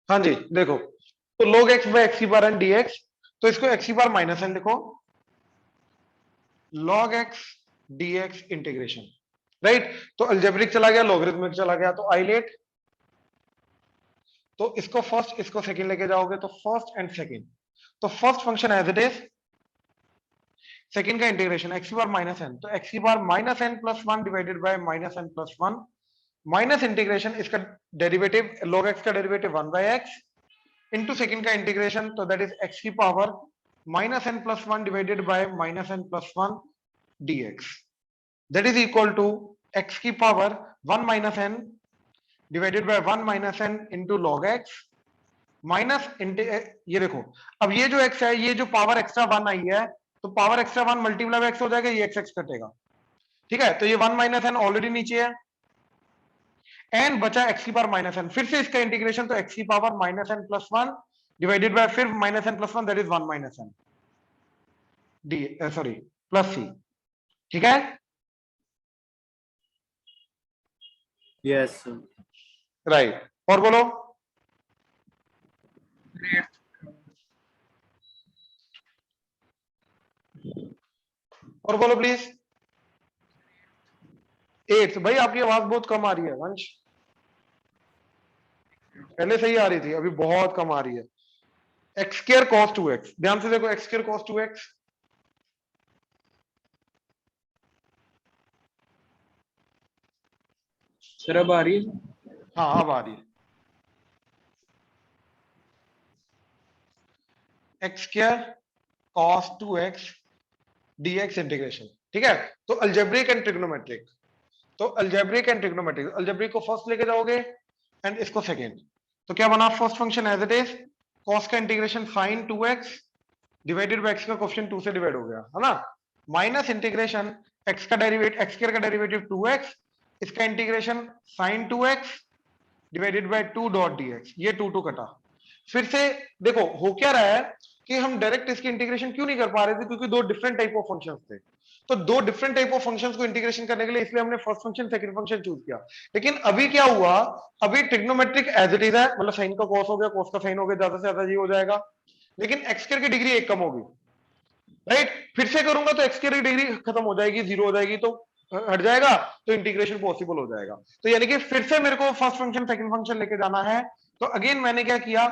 हाँ जी देखो, तो log x बाय एक्स की बार एन dx, तो इसको एक्स की बार माइनस एन लिखो, log x dx integration, right. तो अल्जेब्रिक चला गया, लॉगरिथमिक चला गया, तो आइलेट, तो इसको फर्स्ट इसको सेकंड लेके जाओगे तो फर्स्ट एंड सेकंड, तो first function as it is, second का इंटीग्रेशन एक्स की बार माइनस एन, तो एक्स की बार minus n plus one divided by minus n plus one, minus integration इसका डेरिवेटिव log x का derivative one by x into second का integration, तो दैट इज एक्स की power minus n plus one divided by minus n plus one dx, that is equal to x की power one minus n divided by one minus n into log x minus, ये देखो, अब ये जो x है, ये जो power extra one आई है, तो power extra one multiply by x हो जाएगा, ये एक्स कटेगा, ठीक है। तो ये वन माइनस एन ऑलरेडी नीचे है, एन बचा एक्स की पावर माइनस एन, फिर से इसका इंटीग्रेशन, तो एक्स की power minus n plus one divided by फिर minus n plus one, that is one minus n d, sorry plus c, ठीक है। यस राइट, और बोलो, और बोलो प्लीज। एट, भाई आपकी आवाज बहुत कम आ रही है वंश, पहले सही आ रही थी, अभी बहुत कम आ रही है। X square cos two x, ध्यान से देखो, x square cos two x, sir अब आ रही है? हाँ अब आ रही है। X square cos two x dx integration, ठीक है। तो अल्जेब्रिक एंड ट्रिग्नोमेट्रिक, तो अल्जेब्रिक एंड ट्रिग्नोमेट्रिक, अल्जेब्रिक को फर्स्ट लेके जाओगे एंड इसको सेकंड, तो क्या बना, first function as it is, cos का integration sine two x divided by x का कोएफिशिएंट टू से डिवाइड हो गया है ना, माइनस इंटीग्रेशन एक्स का डेरिवेटिव, एक्स स्क्वायर का डेरिवेटिव टू एक्स, इसका integration sine two x divided by two dot dx, ये टू टू कटा। फिर से देखो हो क्या रहा है कि हम डायरेक्ट इसकी इंटीग्रेशन क्यों नहीं कर पा रहे थे, क्योंकि दो डिफरेंट टाइप ऑफ फंक्शंस थे, तो दो डिफरेंट टाइप ऑफ फंक्शंस को इंटीग्रेशन करने के लिए इसलिए हमने first function second function choose किया। लेकिन अभी क्या हुआ, अभी ट्रिग्नोमेट्रिक एज इट इज है, मतलब साइन का कॉस हो गया, कॉस का साइन हो गया, ज्यादा से ज्यादा ये हो जाएगा, लेकिन एक्स स्क्वायर की डिग्री एक कम होगी, राइट। फिर से करूंगा तो एक्स स्क्वायर की डिग्री खत्म हो जाएगी, जीरो हो जाएगी, तो हट जाएगा, तो इंटीग्रेशन पॉसिबल हो जाएगा। तो यानी कि फिर से मेरे को फर्स्ट फंक्शन सेकंड फंक्शन लेके जाना है, तो अगेन मैंने क्या किया,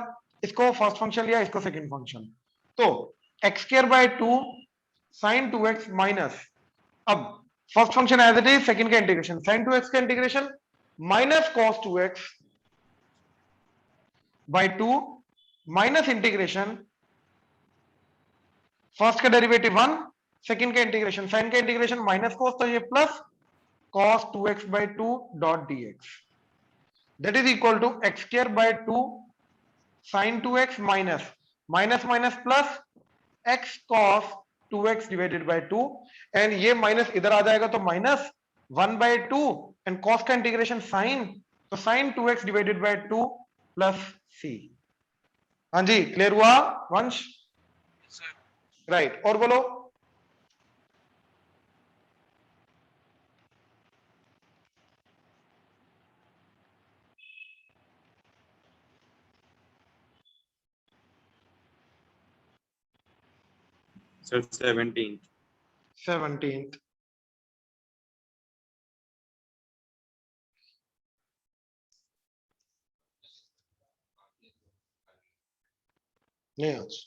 इसको फर्स्ट फंक्शन लिया, इसको सेकंड फंक्शन, तो x square by two sine two x minus, अब first function as it is, second का इंटीग्रेशन साइन टू एक्स का integration minus cos two x by two minus integration first का derivative one, second का integration sine का integration minus cos, तो ये plus cos 2x by 2 dot dx, that is equal to x square by 2 sin 2x minus minus minus plus x cos 2x divided by 2, and ये minus इधर आ जाएगा, तो minus 1 by 2 and cos का integration sin, तो sin 2x divided by 2 plus c। हाँ जी clear हुआ वंश, राइट, और बोलो। सर 17th 17th, नहीं आज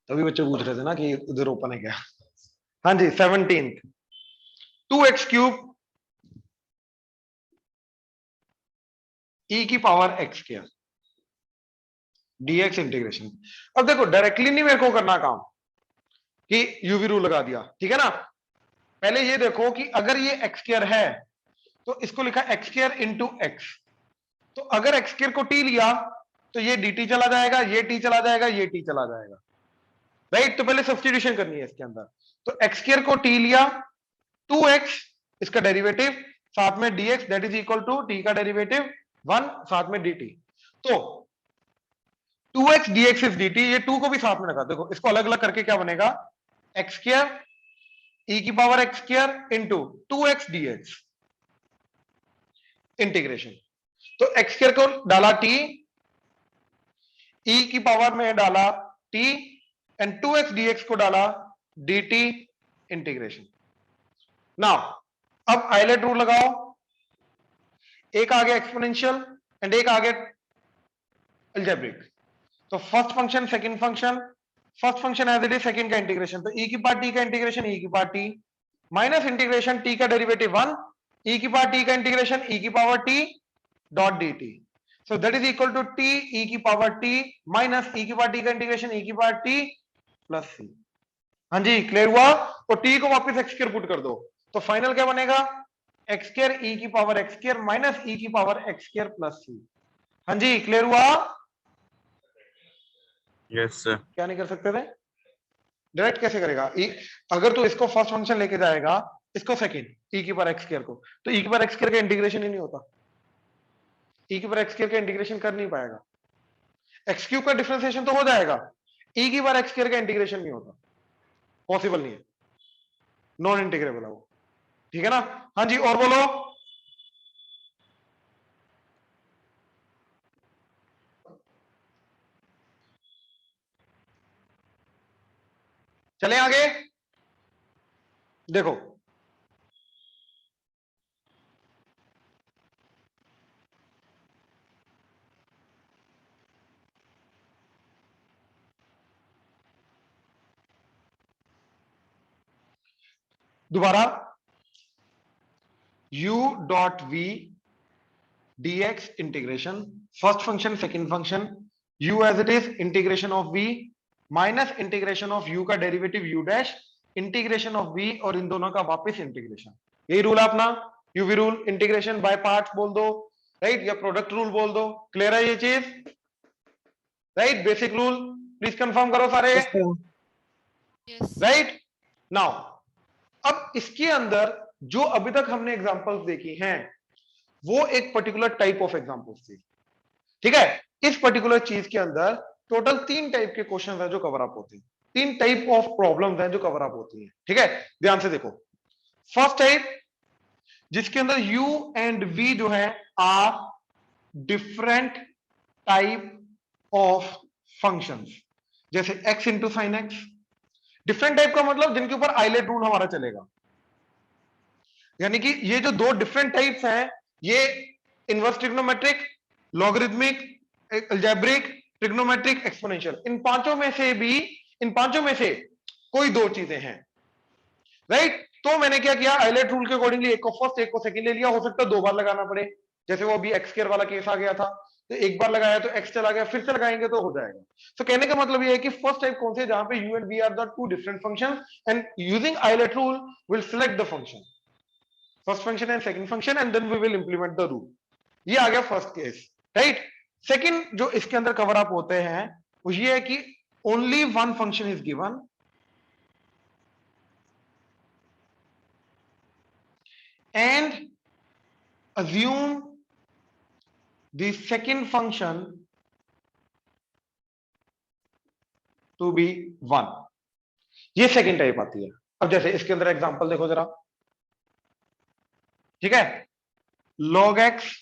तभी बच्चे पूछ रहे थे ना कि उधर ओपन है क्या। हाँ जी 17th, 2x क्यूब e की power x square dx integration. अब देखो डायरेक्टली नहीं मेरे को करना काम कि यूवी रूल लगा दिया, ठीक है ना। पहले ये देखो कि अगर ये x स्क्वायर है तो इसको लिखा x स्क्वायर इंटू एक्स, तो अगर x स्क्वायर को t लिया तो ये dt चला जाएगा, ये t चला जाएगा, ये t चला जाएगा, राइट। तो पहले सब्स्टिट्यूशन करनी है इसके अंदर, तो x स्क्वायर को t लिया, 2x इसका डेरिवेटिव, साथ में dx that is equal to t का डेरिवेटिव 1 साथ में dt, तो 2x dx इज dt, ये 2 को भी साथ में रखा, देखो इसको अलग अलग करके क्या बनेगा, x स्क्वायर e की power x square into 2x dx, integration. तो एक्स स्क्वायर को डाला t, e की पावर में डाला t एंड 2x dx को डाला dt इंटीग्रेशन। नाउ अब आइलेट रूल लगाओ, एक आ गया एक्सपोनेंशियल एंड एक आ गया अलजेब्रिक। तो first function second function, first function as it is, second का इंटीग्रेशन, तो e की पावर t का इंटीग्रेशन e की power t minus integration t का डेरिवेटिव 1 e की पावर t का इंटीग्रेशन e की power t dot dt। So that is equal to t e की पावर t माइनस e की power t का integration e की power t plus c। हाँ जी क्लियर हुआ? तो t को वापस x स्क्वायर पुट कर दो, तो फाइनल क्या बनेगा? x स्क्वायर e की power x square minus e की power x square plus c। हाँ जी क्लियर हुआ? Yes sir. क्या नहीं कर सकते थे? डायरेक्ट कैसे करेगा? अगर तू इसको फर्स्ट फंक्शन लेके जाएगा, इसको सेकंड e की पावर x स्क्वायर को, तो e की पावर x स्क्वायर का इंटीग्रेशन ही नहीं होता, e की पावर x स्क्वायर का इंटीग्रेशन कर नहीं पाएगा। x क्यूब का डिफरेंशिएशन तो हो जाएगा, e की पावर x स्क्वायर का इंटीग्रेशन नहीं होता, पॉसिबल नहीं है, नॉन इंटीग्रेबल है वो। ठीक है ना? हाँ जी और बोलो। चले आगे, देखो दोबारा, u dot v dx integration, first function second function, u as it is integration of v minus integration of u का derivative u dash integration of v, और इन दोनों का वापस इंटीग्रेशन। यही रूल है अपना, UV rule, integration by parts बोल दो, राइट, या प्रोडक्ट रूल बोल दो। क्लियर है ये चीज? Right, basic rule please confirm करो सारे। राइट नाउ, अब इसके अंदर जो अभी तक हमने एग्जांपल्स देखी हैं वो एक पर्टिकुलर टाइप ऑफ एग्जांपल्स थी। ठीक है, इस पर्टिकुलर चीज के अंदर टोटल 3 टाइप के क्वेश्चंस हैं जो कवर अप होते हैं, 3 टाइप ऑफ प्रॉब्लम्स हैं जो कवर अप होती हैं। ठीक है, ध्यान से देखो। फर्स्ट टाइप जिसके अंदर u एंड v जो है are different type of functions, जैसे x into sine x. Different type का मतलब जिनके ऊपर आइलेट रूल हमारा चलेगा, यानी कि ये जो 2 डिफरेंट टाइप्स हैं, ये inverse trigonometric, logarithmic, algebraic, trigonometric, exponential, इन पांचों में से कोई 2 चीजें हैं। राइट, तो मैंने क्या किया, आइलेट रूल के अकॉर्डिंगली एक को फर्स्ट एक को सेकंड ले लिया। हो सकता है 2 बार लगाना पड़े, जैसे वो अभी एक्स स्क्वायर वाला केस आ गया था, तो एक बार लगाया तो एक्स चला गया, फिर से लगाएंगे तो हो जाएगा। तो कहने का मतलब ये है कि फर्स्ट टाइप कौन से, जहां पे u and v are the 2 different functions and using ILATE rule will select the function, first function and second function, and then we will implement the rule. ये आ गया फर्स्ट केस। राइट, सेकंड जो इसके अंदर cover up होते हैं वो ये है कि only one function is given and assume the second function to be 1। ये सेकंड टाइप आती है। अब जैसे इसके अंदर एग्जांपल देखो जरा, ठीक है, log x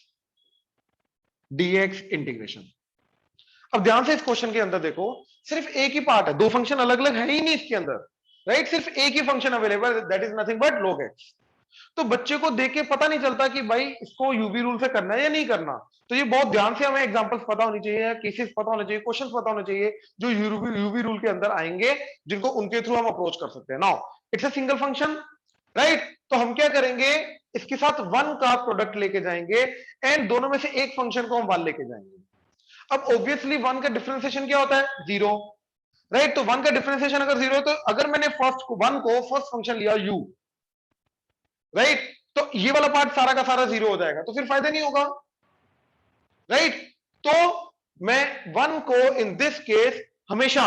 dx इंटीग्रेशन। अब ध्यान से इस क्वेश्चन के अंदर देखो, सिर्फ एक ही पार्ट है, 2 फंक्शन अलग अलग है ही नहीं इसके अंदर। राइट, सिर्फ एक ही function available, that is nothing but log x। तो बच्चे को देख के पता नहीं चलता कि भाई इसको यूवी रूल से करना है या नहीं करना। तो ये बहुत ध्यान से हमें एग्जांपल्स पता होनी चाहिए, केसेस पता होने चाहिए, क्वेश्चंस पता होने चाहिए जो यूवी रूल के अंदर आएंगे, जिनको उनके थ्रू हम अप्रोच कर सकते हैं। Now it's a single function, right, तो हम क्या करेंगे, इसके साथ 1 का प्रोडक्ट लेके जाएंगे एंड दोनों में से एक फंक्शन को हम 1 लेके जाएंगे। अब ऑब्वियसली 1 का डिफरेंशिएशन क्या होता है, 0। राइट, तो 1 का डिफरेंशिएशन अगर 0 है, तो अगर मैंने फर्स्ट 1 को फर्स्ट फंक्शन लिया u, राइट, तो ये वाला पार्ट सारा का सारा 0 हो जाएगा, तो फिर फायदा नहीं होगा। राइट, तो मैं 1 को इन दिस केस हमेशा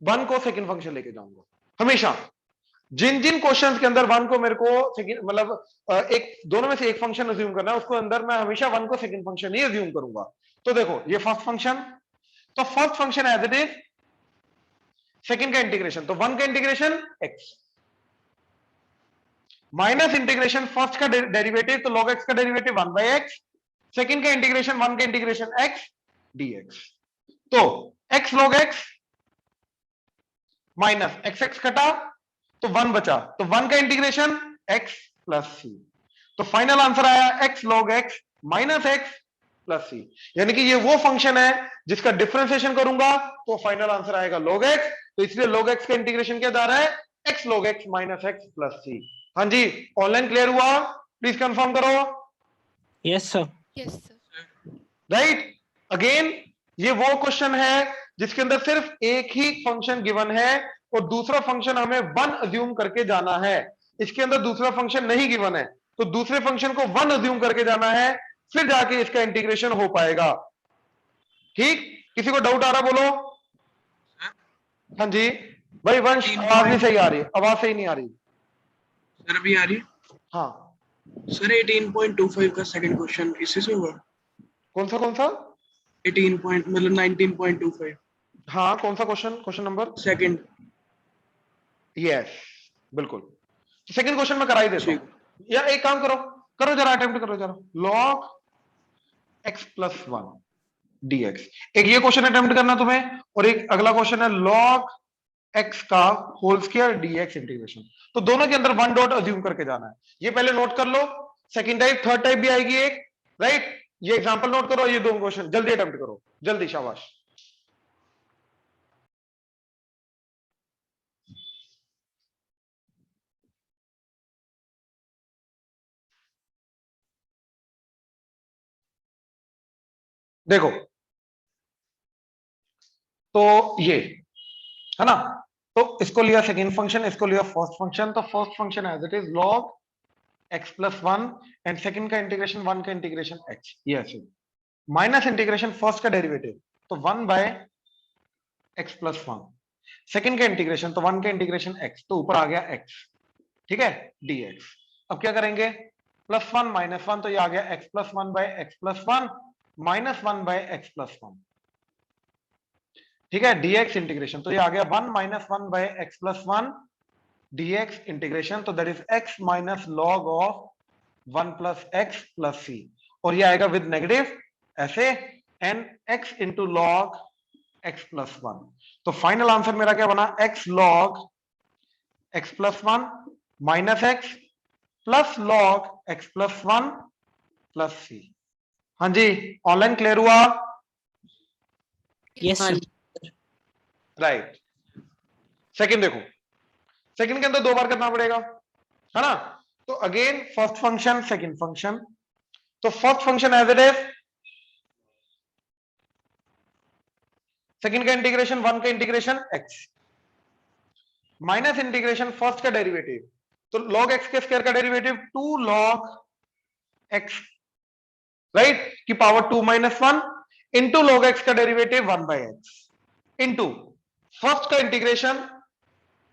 1 को सेकंड फंक्शन लेके जाऊंगा, हमेशा। जिन जिन क्वेश्चंस के अंदर 1 को मेरे को सेकंड मतलब एक दोनों में से एक फंक्शन अज्यूम करना है, उसको अंदर मैं हमेशा 1 को सेकंड फंक्शन ही अज्यूम करूंगा। तो देखो ये फर्स्ट फंक्शन, तो first function as it is, second का इंटीग्रेशन, तो 1 का integration x minus integration first का डेरिवेटिव, तो log x का डेरिवेटिव 1/x, सेकंड का इंटीग्रेशन 1 का इंटीग्रेशन x dx। तो x log x minus x कटा तो 1 बचा, तो 1 का इंटीग्रेशन x प्लस सी। तो फाइनल आंसर आया x log x minus x plus c. यानी कि ये वो फंक्शन है जिसका डिफरेंशिएशन करूंगा तो फाइनल आंसर आएगा log x। तो इसलिए log x का इंटीग्रेशन क्या जा रहा है, x log x minus x plus c. हाँ जी, ऑनलाइन क्लियर हुआ? प्लीज कंफर्म करो। Yes sir. Yes, sir. Right. Again ये वो क्वेश्चन है जिसके अंदर सिर्फ एक ही फंक्शन गिवन है और दूसरा फंक्शन हमें 1 अज्यूम करके जाना है। इसके अंदर दूसरा फंक्शन नहीं गिवन है, तो दूसरे फंक्शन को 1 अज्यूम करके जाना है, फिर जाके इसका इंटीग्रेशन हो पाएगा। ठीक, किसी को डाउट आ रहा बोलो। हाँ जी भाई वंश, आवाज नहीं सही आ रही, आवाज सही नहीं आ रही। सर अभी आ रही? हाँ सर 18.25 का सेकंड क्वेश्चन इसी से हुआ? कौन सा 18 पॉइंट मतलब 19.25 हाँ कौन सा क्वेश्चन नंबर? सेकंड। यस बिल्कुल। तो सेकंड क्वेश्चन में करा ही देता ठीक। हूं, या एक काम करो जरा, अटेम्प्ट करो जरा। log x प्लस 1 dx, एक ये क्वेश्चन अटेम्प्ट करना तुम्हें, और एक अगला क्वेश्चन है log x का होल स्क्वायर dx इंटीग्रेशन। तो दोनों के अंदर 1 डॉट अज्यूम करके जाना है। ये पहले नोट कर लो, सेकंड टाइप थर्ड टाइप भी आएगी एक, राइट। ये एग्जांपल नोट करो, ये 2 क्वेश्चन जल्दी अटेम्प्ट करो, जल्दी, शाबाश। देखो तो ये है ना, तो इसको लिया सेकेंड फंक्शन, इसको लिया फर्स्ट फंक्शन। तो first function as it is log x plus 1 and second का इंटीग्रेशन 1 का इंटीग्रेशन x, ये ऐसे माइनस इंटीग्रेशन फर्स्ट का डेरिवेटिव तो 1 बाय x प्लस 1, सेकंड का इंटीग्रेशन तो 1 का इंटीग्रेशन x, तो ऊपर आ गया x, ठीक है, dx। अब क्या करेंगे, प्लस 1 माइनस 1, तो ये आ गया x plus 1 by x plus 1 minus 1 by x plus 1, ठीक है, dx इंटीग्रेशन तो ये आ गया 1 minus 1 by x plus 1 dx integration, तो that is x minus log of 1 plus x plus c, और ये आएगा विद नेगेटिव ऐसे, and x into log x plus 1। तो फाइनल आंसर मेरा क्या बना, x log x plus 1 minus x plus log x plus 1 plus c। हाँ जी, ऑनलाइन क्लियर हुआ? Yes sir. राइट। सेकंड देखो, सेकंड के अंदर 2 बार करना पड़ेगा, है ना। तो again first function second function, तो first function as it is, second का इंटीग्रेशन 1 का integration x minus integration first का डेरिवेटिव, तो log x के स्क्वायर का डेरिवेटिव 2 log x, राइट, की power 2 minus 1 into log x का derivative 1 by x into first का इंटीग्रेशन,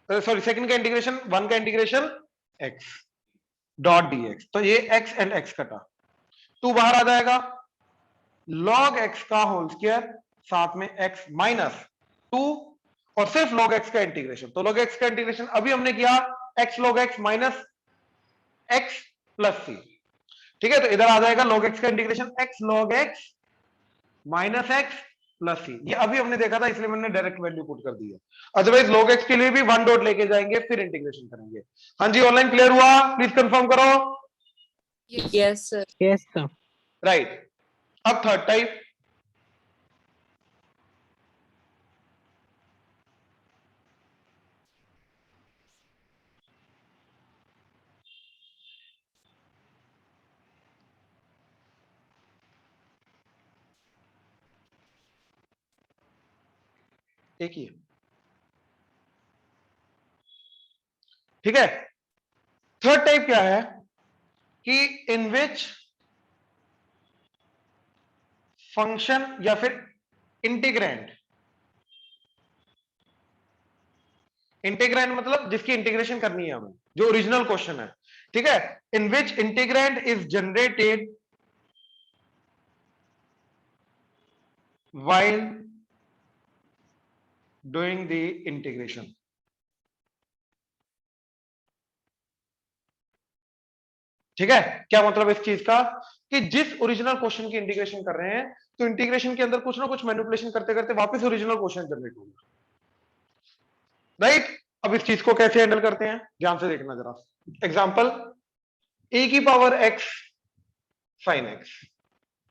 सॉरी सेकंड का इंटीग्रेशन 1 का इंटीग्रेशन x डॉट dx। तो ये x एंड x कटा, 2 बाहर आ जाएगा, log x का होल स्क्वायर साथ में x माइनस 2 और सिर्फ log x का इंटीग्रेशन। तो log x का इंटीग्रेशन अभी हमने किया x log x minus x plus c, ठीक है। तो इधर आ जाएगा log x का integration x log x minus x plus c, ये अभी हमने देखा था इसलिए मैंने डायरेक्ट वैल्यू पुट कर दी है। अदरवाइज log x के लिए भी 1 डॉट लेके जाएंगे फिर इंटीग्रेशन करेंगे। हाँ जी, ऑनलाइन क्लियर हुआ? प्लीज कंफर्म करो। Yes. Yes, sir. Yes sir. Right. अब थर्ड टाइप, एक ही, ठीक है। थर्ड टाइप क्या है कि इन विच फंक्शन या फिर इंटीग्रेंड, इंटीग्रेंड मतलब जिसकी इंटीग्रेशन करनी है हमें, जो ओरिजिनल क्वेश्चन है, ठीक है। In which integrand is generated while doing the integration, ठीक है, क्या मतलब इस चीज का कि जिस ओरिजिनल क्वेश्चन की इंटीग्रेशन कर रहे हैं तो इंटीग्रेशन के अंदर कुछ ना कुछ मैनिपुलेशन करते करते वापस ओरिजिनल क्वेश्चन जनरेट होगा, राइट। अब इस चीज को कैसे हैंडल करते हैं ध्यान से देखना जरा। एग्जांपल e की power x sin x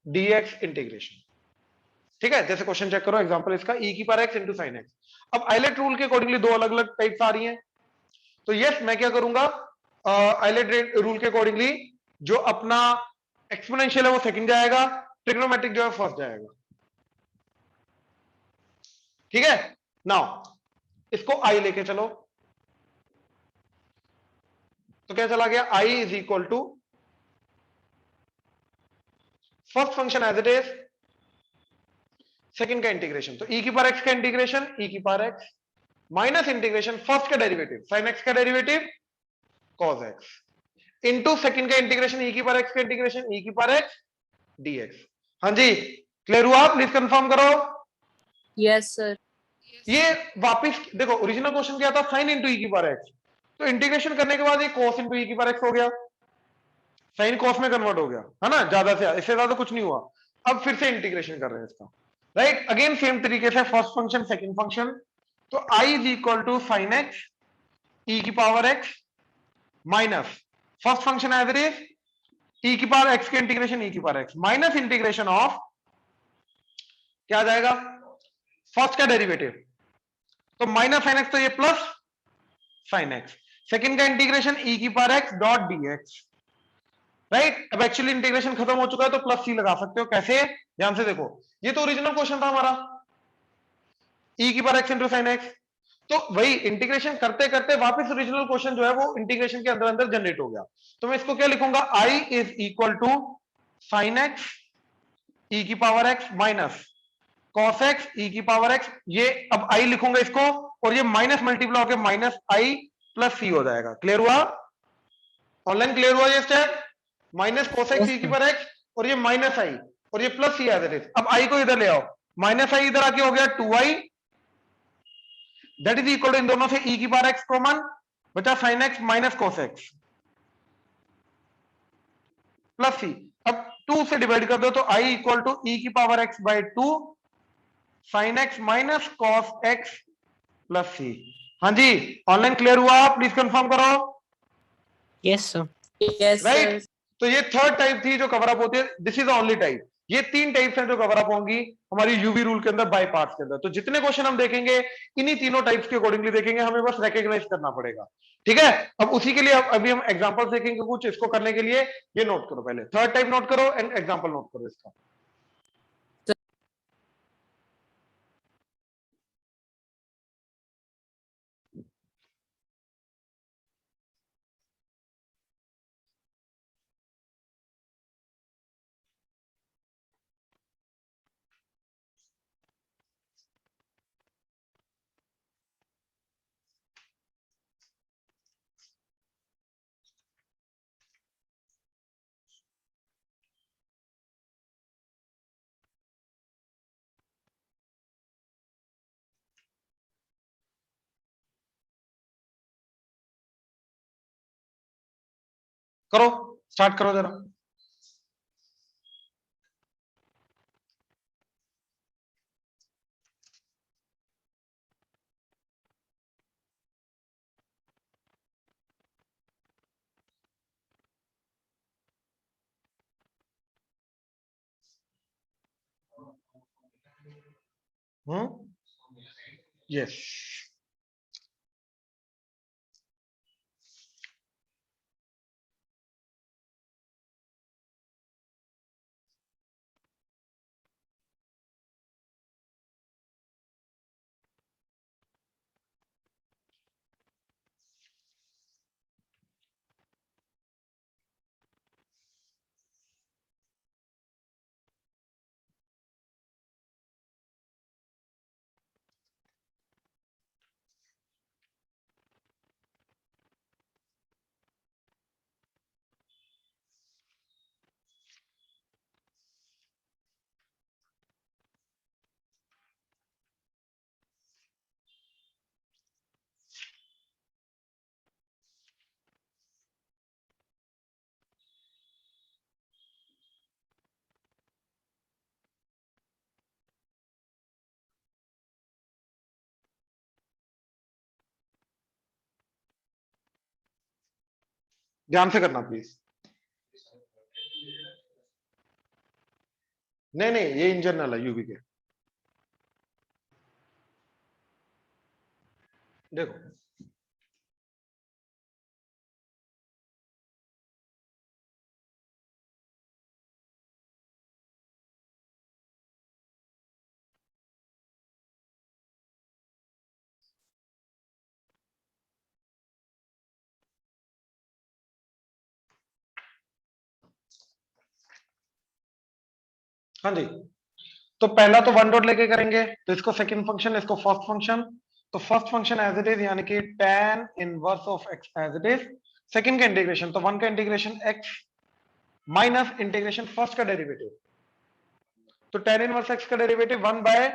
dx integration, ठीक है। जैसे क्वेश्चन चेक करो, एग्जांपल इसका e की power x into sine x. अब आइलेट रूल के अकॉर्डिंगली दो अलग अलग टाइप्स आ रही हैं, तो यस मैं क्या करूंगा, आइलेट रूल के अकॉर्डिंगली जो अपना एक्सपोनेंशियल है वो सेकंड जाएगा, ट्रिग्नोमेट्रिक जो है फर्स्ट जाएगा, ठीक है। नाउ इसको आई लेके चलो, तो क्या चला गया, I is equal to first function as it is, second का इंटीग्रेशन, तो e की पावर x का इंटीग्रेशन e की power x minus integration first का डेरिवेटिव sin x का derivative cos x into second का इंटीग्रेशन e की power x का इंटीग्रेशन e की पावर x dx। हाँ जी, क्लियर हुआ? प्लीज कंफर्म करो। Yes, sir. Yes, ये sir. वापस देखो, ओरिजिनल क्वेश्चन क्या था, sin इंटू e की पावर x, तो इंटीग्रेशन करने के बाद ये cos इंटू e की पावर x हो गया, साइन कॉस में कन्वर्ट हो गया, है ना, ज्यादा से इससे ज्यादा कुछ नहीं हुआ। अब फिर से इंटीग्रेशन कर रहे हैं इसका, राइट। अगेन सेम तरीके से फर्स्ट फंक्शन सेकंड फंक्शन, तो i is equal to sine x e की power x minus first function as it is e की पावर x के इंटीग्रेशन e की power x minus integration of क्या आ जाएगा, फर्स्ट का डेरिवेटिव, तो माइनस साइन एक्स, तो ये प्लस साइन एक्स, सेकंड का इंटीग्रेशन e की power x dot dx, right. अब एक्चुअली इंटीग्रेशन खत्म हो चुका है तो प्लस सी लगा सकते हो, कैसे, ध्यान से देखो, ये तो ओरिजिनल क्वेश्चन था हमारा e की power x into sine x, तो वही इंटीग्रेशन करते करते वापस ओरिजिनल क्वेश्चन जो है वो इंटीग्रेशन के अंदर अंदर जनरेट हो गया, तो मैं इसको क्या लिखूंगा, i is equal to sine x e की power x minus cos x e की पावर x, ये अब i लिखूंगा इसको, और ये माइनस मल्टीप्लाई होकर माइनस आई प्लस सी हो जाएगा। क्लियर हुआ? ऑनलाइन क्लियर हुआ ये step? Minus cos x Yes, e की sir. पावर एक्स, और ये माइनस आई, और ये plus c as it is. अब आई को इधर ले आओ, माइनस आई इधर आके हो गया 2i, that is equal to इन दोनों से e की पावर x कॉमन, बचा sine x minus cos x plus c. अब 2 से डिवाइड कर दो तो i इक्वल टू e की power x by 2 sine x minus cos x plus c. हाँ जी, ऑनलाइन क्लियर हुआ? प्लीज कंफर्म करो। Yes, sir. Yes, right sir. तो ये थर्ड टाइप थी जो कवर अप होती है, दिस इज ओनली टाइप। ये तीन टाइप्स हैं जो कवर अप होंगी हमारी यूवी रूल के अंदर बाय पार्ट्स के अंदर। तो जितने क्वेश्चन हम देखेंगे इन्हीं तीनों टाइप्स के अकॉर्डिंगली देखेंगे, हमें बस रिकॉग्नाइज करना पड़ेगा, ठीक है। अब उसी के लिए अभी हम एग्जांपल देखेंगे कुछ, इसको करने के लिए ये नोट करो, पहले थर्ड टाइप नोट करो एंड एग्जांपल नोट करो इसका। करो, स्टार्ट करो जरा। यस ध्यान से करना प्लीज। नहीं नहीं, ये इन जनरल है यूवी के। देखो हाँ जी, तो पहला तो वन डॉट लेके करेंगे, तो इसको सेकंड फंक्शन, इसको फर्स्ट फंक्शन। तो first function as it is, यानी कि tan inverse of x as it is. Second का इंटीग्रेशन, तो वन का integration x minus integration first का डेरिवेटिव। तो tan इनवर्स x का derivative 1 by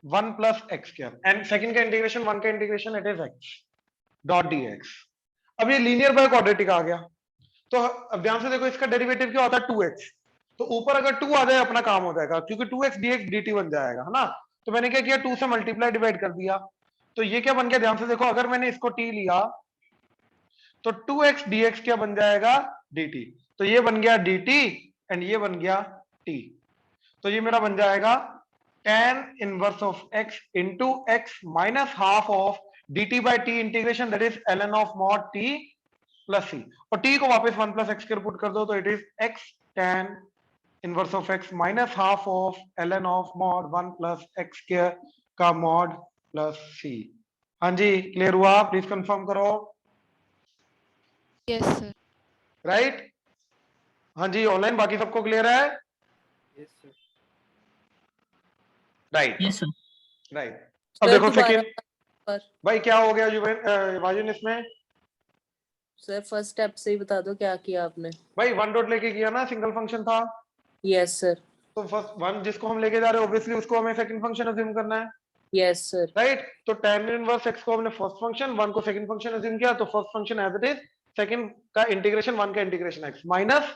1 plus x square, and second का integration, 1 का integration it is x dot dx। अब ये लीनियर बाय क्वाड्रेटिक आ गया। तो अब ध्यान से देखो, इसका डेरिवेटिव क्या होता है 2x। तो ऊपर अगर 2 आ जाए अपना काम हो जाएगा, क्योंकि 2x dx dt बन जाएगा, है ना। तो मैंने क्या किया, 2 से मल्टीप्लाई डिवाइड कर दिया। तो ये क्या बन गया, ध्यान से देखो, अगर मैंने इसको t लिया तो 2x dx क्या बन जाएगा, dt। तो ये बन गया dt एंड ये बन गया t। तो ये मेरा बन जाएगा tan inverse of x into x minus half of dt by t integration, that is ln of mod t plus c। और t को वापस 1 प्लस एक्स पुट कर दो, तो it is x tan inverse of x minus half of ln of mod 1 plus x square का mod plus c। हाँ जी, clear हुआ? प्लीज कंफर्म करो। Yes, sir. राइट? हाँ जी, ऑनलाइन बाकी सबको क्लियर है? Yes, sir. Right Yes, sir. Right. अब सर देखो दोबारा सेकंड, पर भाई क्या हो गया वाजुन इसमें? सर फर्स्ट स्टेप से ही बता दो क्या किया आपने। भाई वन डॉट लेके किया ना, सिंगल फंक्शन था। Yes sir. तो फर्स्ट वन जिसको हम लेके जा रहे हैं, ऑब्वियसली उसको हमें सेकंड फंक्शन अज्यूम करना है। Yes sir. राइट? तो tan इनवर्स x को हमने फर्स्ट फंक्शन, वन को सेकंड फंक्शन अज्यूम किया, तो first function as it is, second का इंटीग्रेशन, वन का इंटीग्रेशन x माइनस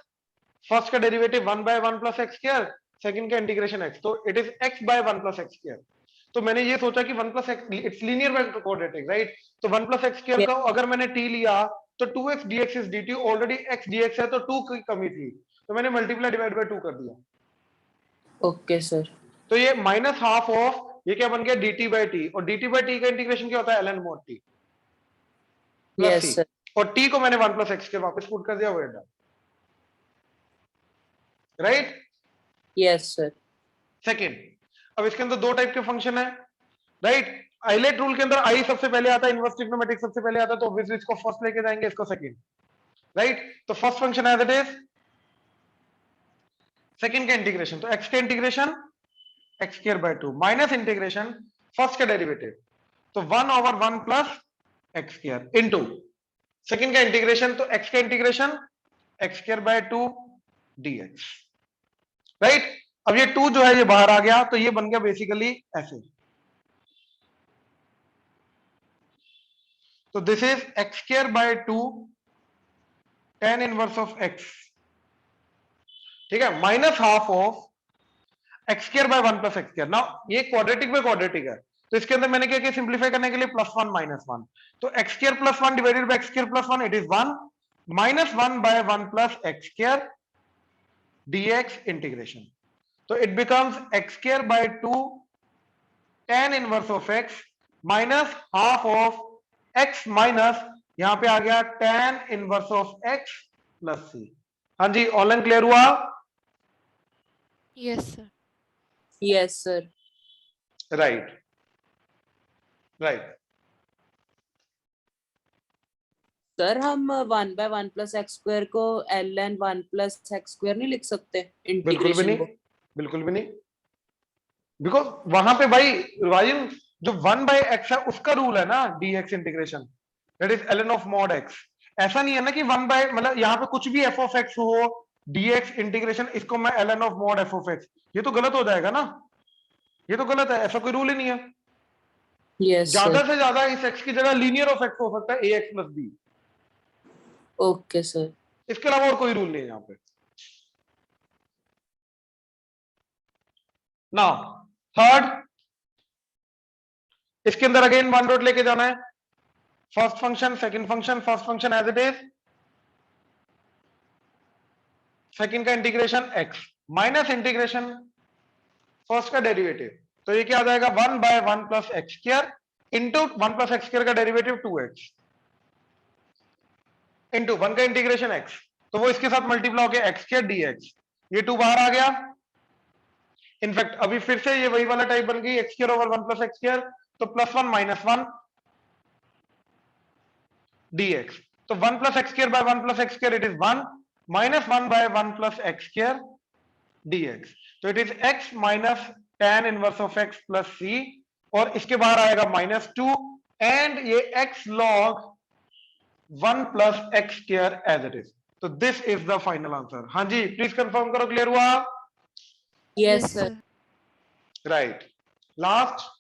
फर्स्ट का derivative 1 by 1 plus x square, second का इंटीग्रेशन x, तो it is x by 1 plus x square. तो मैंने ये सोचा कि 1 plus x, it's linear by quadratic, right? तो 1 प्लस एक्स स्क्वायर का अगर मैंने t लिया तो 2x dx is dt, already x dx है तो 2 की कमी थी, तो मैंने मल्टीप्लाई डिवाइड बाय 2 कर दिया। Okay sir. तो ये माइनस हाफ ऑफ, ये क्या बन गया, dt बाय t, और dt बाय t का इंटीग्रेशन क्या होता है, ln mod t plus yes c, sir. और t को मैंने 1 प्लस एक्स के वापस पुट कर दिया, वो done. Right? Yes sir. Second, अब इसके अंदर दो टाइप के फंक्शन है, राइट? आइलेट रूल के अंदर आई सबसे पहले आता है, इनवर्स ट्रिग्नोमेट्रिक सबसे पहले आता है, तो ऑब्वियसली इसको फर्स्ट लेके जाएंगे, इसको सेकंड। राइट? तो first function as it is, second का इंटीग्रेशन, तो x का integration x square by 2 minus integration first का डेरिवेटिव, तो 1 over 1 plus x square into second का इंटीग्रेशन, तो x का integration x square by 2 dx। Right? अब ये 2 जो है ये बाहर आ गया, तो ये बन गया बेसिकली ऐसे। तो this is x square by 2 tan inverse of x, ठीक है, minus half of x square by 1 plus x square. Now ये क्वाड्रेटिक बाय क्वाड्रेटिक है, तो इसके अंदर मैंने क्या किया, सिंपलीफाई करने के लिए प्लस 1 माइनस 1, तो x square plus 1 divided by x square plus 1, it is 1 minus 1 by 1 plus x square dx integration, तो it becomes x square by 2 tan inverse of x minus half of x minus, यहां पे आ गया tan inverse of x plus c। हाँ जी, online clear हुआ? Yes, sir. Yes sir. Right right. Sir हम 1 by 1 plus x square को ln 1 plus x square नहीं लिख सकते बिल्कुल भी इंटीग्रेशन नहीं, को? बिल्कुल भी नहीं, बिकॉज वहां पे भाई राजन, जो 1 बाय एक्स है उसका रूल है ना, dx integration, that is ln of mod x। ऐसा नहीं है ना कि 1 बाय, मतलब यहाँ पे कुछ भी f ऑफ x हो, dx इंटीग्रेशन, इसको मैं ln of mod f of x, ये तो गलत हो जाएगा ना, ये तो गलत है, ऐसा कोई रूल ही नहीं है। यस ज्यादा सर। से ज्यादा इस x की जगह लीनियर ऑफ x हो सकता है, ax plus b, okay sir. इसके अलावा और कोई रूल नहीं है यहाँ पे। नाउ थर्ड, इसके अंदर अगेन वन डॉट लेके जाना है, first function second function, first function as it is, second का integration x minus integration first का डेरिवेटिव, तो ये क्या आ जाएगा 1 by 1 plus x square into 1 plus x square का डेरिवेटिव 2x इंटू 1 का इंटीग्रेशन x, तो वो इसके साथ मल्टीप्लाई होकर एक्स स्क्वायर dx, ये 2 बाहर आ गया। इनफैक्ट अभी फिर से ये वही वाला टाइप बन गई x square over 1 plus x square, तो प्लस 1 माइनस 1 dx, तो 1 plus x square by 1 plus x square it is 1 minus 1 by 1 plus x square dx, तो it is x minus tan inverse of x plus c, और इसके बाहर आएगा -2 and ये x log 1 plus x square as it is, तो this is the final answer. हाँ जी please confirm करो, क्लियर हुआ? Yes sir. राइट, लास्ट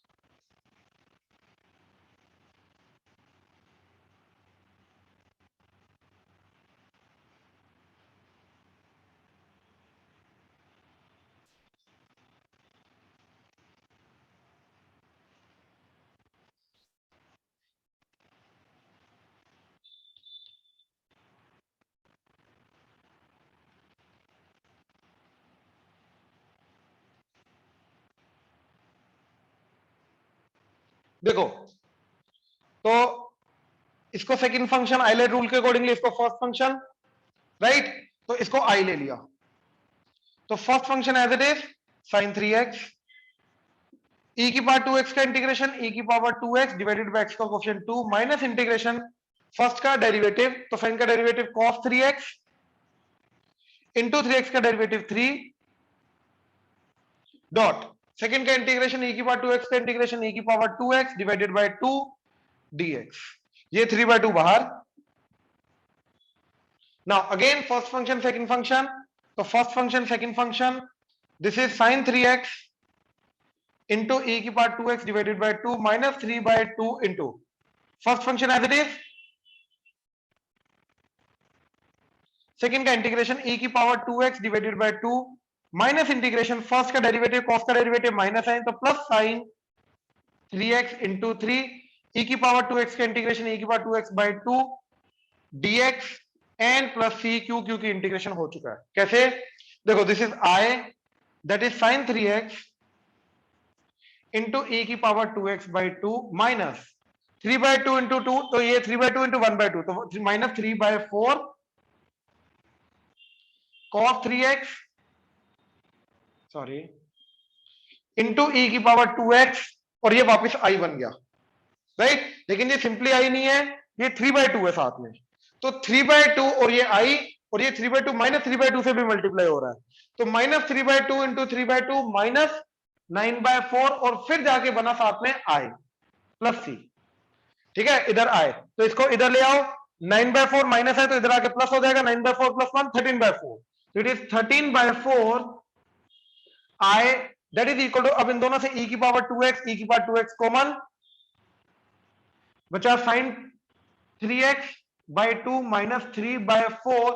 देखो, तो इसको सेकंड फंक्शन आइलेट रूल के अकॉर्डिंगली इसको फर्स्ट फंक्शन, राइट, तो इसको आई ले लिया, तो first function as it is sin 3x e की पावर 2x का इंटीग्रेशन e की power 2x divided by x का कोएफिशिएंट 2 माइनस इंटीग्रेशन फर्स्ट का डेरिवेटिव, तो sin का derivative cos 3x into 3x का डेरिवेटिव 3 डॉट सेकंड का integration e की पावर 2x का इंटीग्रेशन e की power 2x divided by 2 dx, ये 3/2 बाहर। Now again first function second function, तो first function second function this is sin 3x into e की power 2x divided by 2 minus 3/2 into first function as it is, second का integration e की power 2x divided by 2 minus integration first का derivative cos का derivative minus है, तो plus sin 3x into 3 e की power 2x का integration e की power 2x by 2 dx and plus c क्यू की इंटीग्रेशन हो चुका है। कैसे? देखो this is i that is sin 3x into e की power 2x by 2 minus 3/2 into 2, तो ये 3/2 इंटू 1/2, तो minus 3/4 cos 3x sorry into e की पावर 2x, और ये वापस i बन गया, राइट, लेकिन ये सिंपली i नहीं है, ये 3/2 है साथ में, तो 3/2 और ये i, और ये 3/2 माइनस 3/2 से भी मल्टीप्लाई हो रहा है, तो माइनस 3/2 इंटू 3/2 माइनस 9/4, और फिर जाके बना साथ में i प्लस c, ठीक है, इधर i, तो इसको इधर ले आओ, 9/4 माइनस है तो इधर आके प्लस हो जाएगा, 9/4 प्लस 1 13/4, तो it is 13/4 i that is equal to, अब इन दोनों से e की पावर 2x कॉमन बचा sin 3x by 2 minus 3/4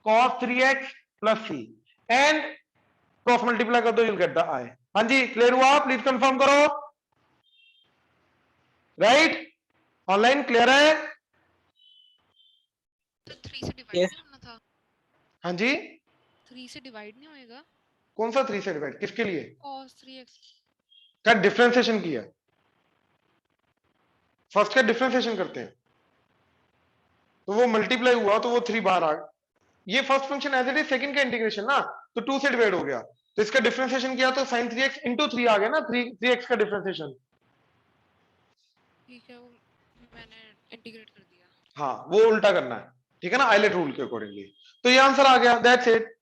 cos 3x plus c and cross multiply कर दो, you'll get the i। हाँ जी क्लियर हुआ? प्लीज कंफर्म करो, राइट, ऑनलाइन क्लियर है? तो 3 से डिवाइड Yes. नहीं होना था? हाँ जी, 3 से डिवाइड नहीं होएगा? कौन सा 3 से डिवाइड, किसके लिए? cos 3x क्या डिफरेंशिएशन किया, फर्स्ट का डिफरेंशिएशन करते हैं, तो वो मल्टीप्लाई हुआ तो वो 3 बाहर आ गया, ये first function as it is, second का इंटीग्रेशन ना, तो 2 से डिवाइड हो गया, तो इसका डिफरेंशिएशन किया तो sin 3x इंटू 3 आ गया ना, 3x का डिफरेंशिएशन, ठीक है, वो मैंने इंटीग्रेट कर दिया। हाँ वो उल्टा करना है, ठीक है ना, आइलेट रूल के अकॉर्डिंगली, तो ये आंसर आ गया, दैट्स इट।